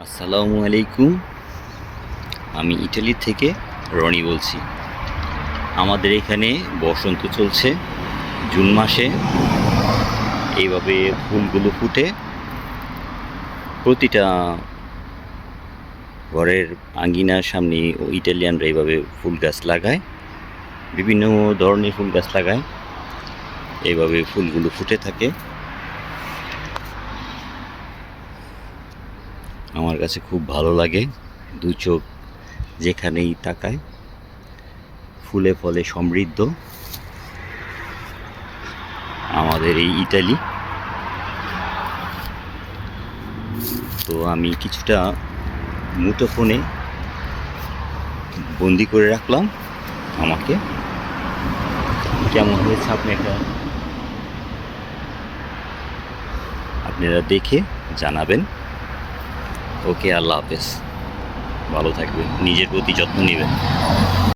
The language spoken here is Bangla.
আসসালামু আলাইকুম। আমি ইটালি থেকে রনি বলছি। আমাদের এখানে বসন্ত চলছে। জুন মাসে এইভাবে ফুলগুলো ফুটে প্রতিটা ঘরের আঙ্গিনার সামনে ইটালিয়ানরা এইভাবে ফুল গাছ লাগায়, বিভিন্ন ধরনের ফুল গাছ লাগায়। এইভাবে ফুলগুলো ফুটে থাকে। আমার কাছে খুব ভালো লাগে। দু চোখ যেখানেই তাকায় ফুলে ফলে সমৃদ্ধ আমাদের এই ইটালি। তো আমি কিছুটা মুঠোফোনে বন্দি করে রাখলাম আমাকে। কেমন হয়েছে আপনারা দেখে জানাবেন। ওকে, আল্লাহ হাফেজ। ভালো থাকবেন, নিজের প্রতি যত্ন নেবেন।